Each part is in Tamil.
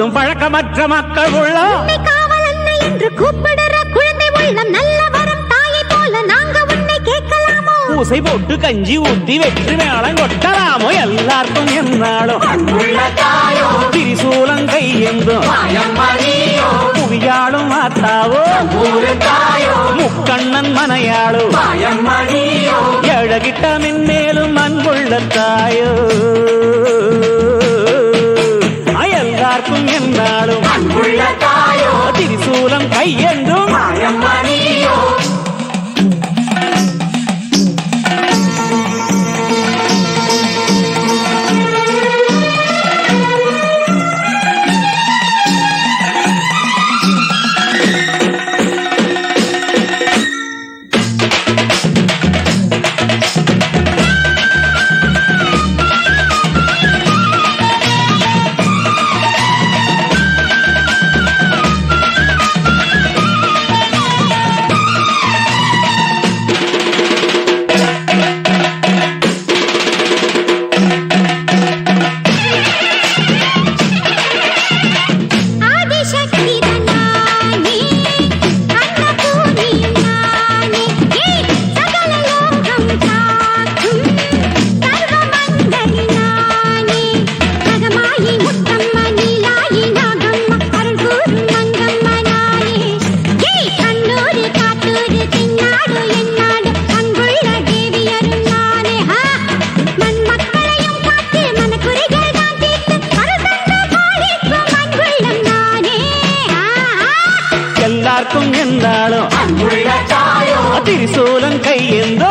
முழுவதும் பழக்கமற்ற மக்கள் உள்ளம் காவலன்னை என்று கூப்பிடுற குழந்தை உள்ளம் நல்ல வரம் தாயை போல நாங்க உன்னை கேட்கலாமோ பூசை போட்டு கஞ்சி ஊத்தி வெற்றி மேளம் கொட்டலாமோ எல்லாருக்கும் என்னாலும் திரிசூலம் கையெந்தும் புவியாளும் மாத்தாவோ முக்கண்ணன் மனையாளும் எழகிட்ட மின்னேலும் அன்புள்ள தாயோ எல்லாருக்கும் என்னாலும் திரிசூலம் கையென்றும் என்னாலும் திரிசூலம் கையெந்தோ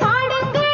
பாடுங்க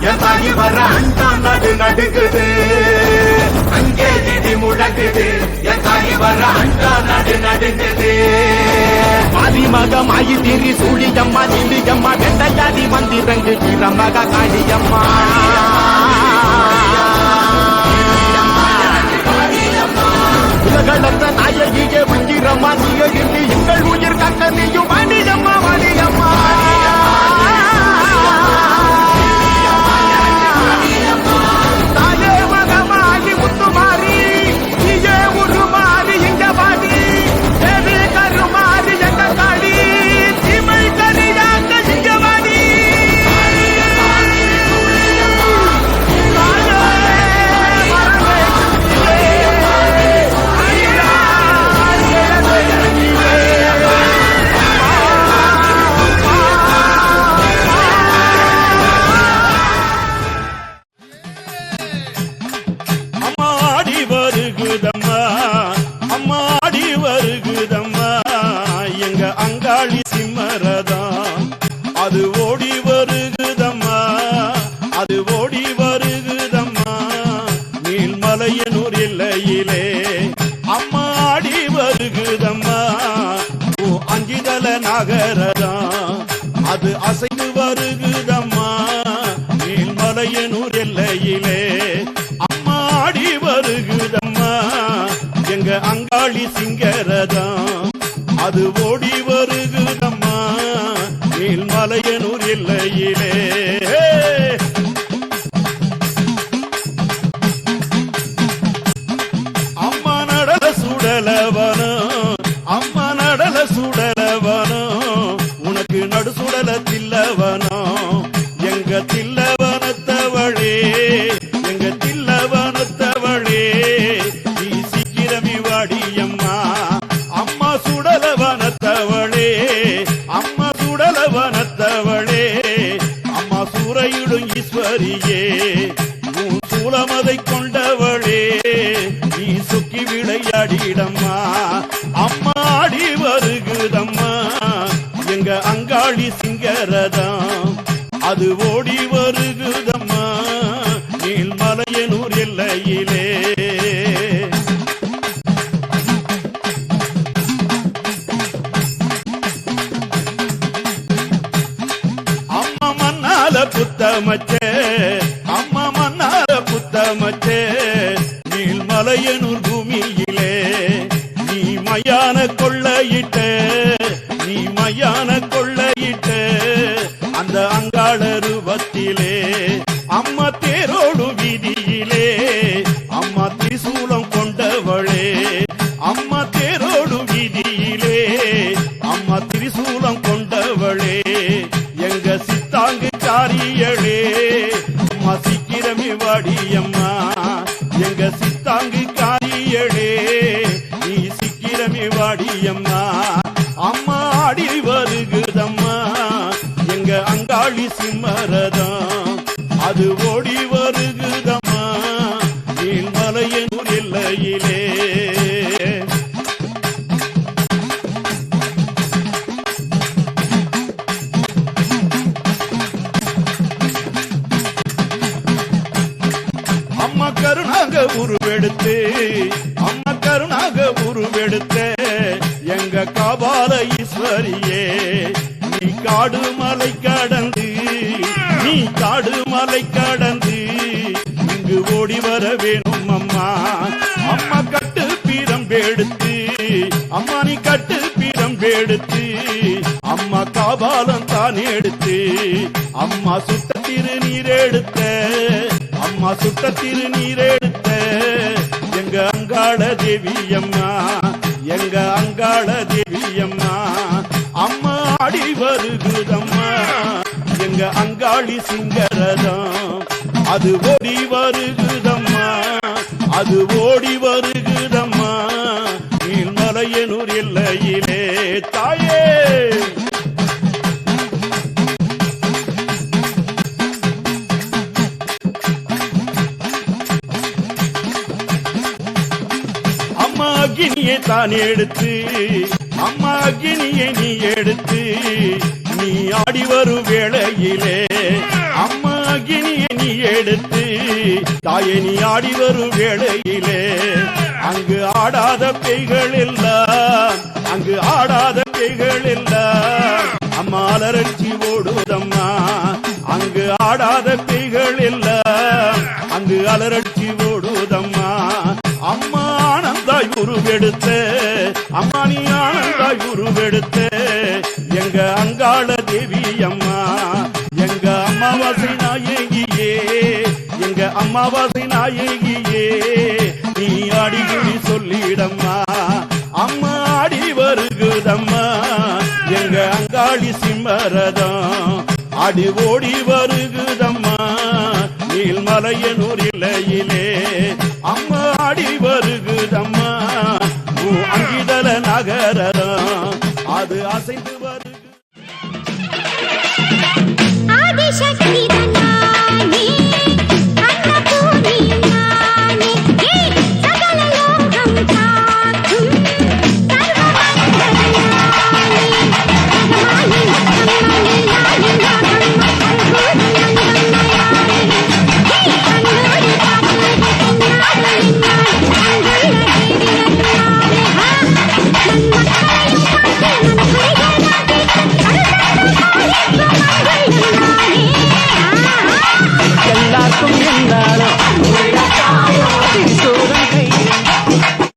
என் தாயி வர அண்டா நடு நடுங்குது அங்கே இடி முழங்குது என் தாயி வர அண்டா நடு நடுங்குது மாரிமக மாயி தீரி சூழியம்மா நீலியம்மா வெண்டையாதி வந்திரங்கு வீரமக காளியம்மா உலகளந்த நாயகியே உயிரம்மா நீயே இல்லை எங்கள் உயிர் காக்க நீயும் வாணியம்மா வாணியம்மா தாயே மகமாகி முத்துமாரி நீயே உருமாறி இங்க பாடி தேவி கருமாறி எங்க காடி தீமை கரியாக்க இங்க வாடி அது ஓடி வருகுதம்மா அது ஓடி வருகுதம்மா நீள்மலையனூர் எல்லையிலே அம்மா ஆடி வருகுதம்மா ஓ அஞ்சிதல நகரதா அது அசைந்து வருகுதம்மா நீள்மலையனூர் எல்லையிலே அம்மா ஆடி வருகுதம்மா எங்க அங்காளி சிங்கரதா அது ஓடி வருகுதம்மா நீள்மலையனூர் எல்லையிலே அம்மா நடல சுடலவனோ அம்மா நடல சுடலவனோ உனக்கு நடு சுடல தில்லவனோ எங்க தில்லவனத்தவளே எங்க தில்லவனத்தவளே நீ சீக்கிரமி வாடியம்மா அம்மா சுடலவனத்தவளே அம்மா சுடலவனத்தவளே அம்மா சூறையிடும் ஈஸ்வரியே உன் சூலமதை கொண்டவளே நீ சுக்கி விளையாடிடம்மா அம்மா ஆடி வருகுதம்மா எங்க அங்காளி சிங்கரதம் அது ஓடி வருகுதம்மா நீள்மலையனூர் எல்லையிலே புத்தமச்சே அம்மா மன்னார புத்தமச்சே நீள்மலையனூர் பூமியிலே நீ மயான கொள்ளையிட்ட நீ மயான கொள்ளையிட்ட அந்த அங்காள ரூபத்திலே அம்மா தேரோடு வீதியிலே அம்மா திரிசூலம் கொண்டவளே அம்மா தேரோடு வீதியிலே அம்மா திரிசூலம் கொண்டவளே எங்க சித்தாங்கு காரியளே அம்மா சீக்கிரமே வாடியம்மா எங்க சித்தாங்கு காரியளே நீ சீக்கிரமே வாடியம்மா அம்மா ஆடி வருகுதம்மா எங்க அங்காளி சிம்மரதம் அது ஓடி வருகுதம்மா நீள்மலையனூர் எல்லையிலே கருணாக உருவெடுத்து அம்மா கருணாக உருவெடுத்த எங்க காபால ஈஸ்வரியே நீ காடு மலை கடந்து நீ காடு மலை கடந்து இங்கு ஓடி வர வேணும் அம்மா அம்மா கட்டு பீரம்பெடுத்து அம்மா நீ கட்டு பீரம்பெடுத்து அம்மா காபாலம் தான் எடுத்து அம்மா சுட்ட திருநீர் எடுத்த அம்மா சுட்ட திருநீர் எடுத்த எங்க அங்காள தேவி அம்மா எங்க அங்காள தேவி அம்மா அம்மா ஆடி வருகுதம்மா எங்க அங்காளி சிங்கரதம் அது ஓடி வருகுதம்மா அது ஓடி வருகுதம்மா நீள்மலையனூர் எல்லையிலே தாயே அக்னியை தான் எடுத்து அம்மா அக்னியை நீ எடுத்து நீ ஆடி வரும் வேளையிலே அம்மா அக்கினியை நீ எடுத்து தாயை நீ ஆடி வரும் வேளையிலே அங்கு ஆடாத பேய்கள் எல்லாம் அங்கு ஆடாத பேய்கள் எல்லாம் அம்மா அலரட்சி ஓடுதம்மா அங்கு ஆடாத பேய்கள் எல்லாம் அங்கு அலரட்சி ஓடுதம்மா அம்மா ஆனந்தாய் உருவெடுத்த அம்மா நீ ஆனந்தாய் உருவெடுத்த எங்க அங்காள தேவி அம்மா எங்க அம்மாவாசை நாயகியே எங்க அம்மாவாசை நாயகியே நீ அடிக்குடி சொல்லிடம்மா அம்மா ஆடி வருகுதம்மா எங்க அங்காளி சிம்மரதம் அடி ஓடி வருகுதம்மா நீல்மலையனூர் இலையிலே அம்மா ஆடி வருகுதம்மா அங்கிதல நகரம் அது அசைந்து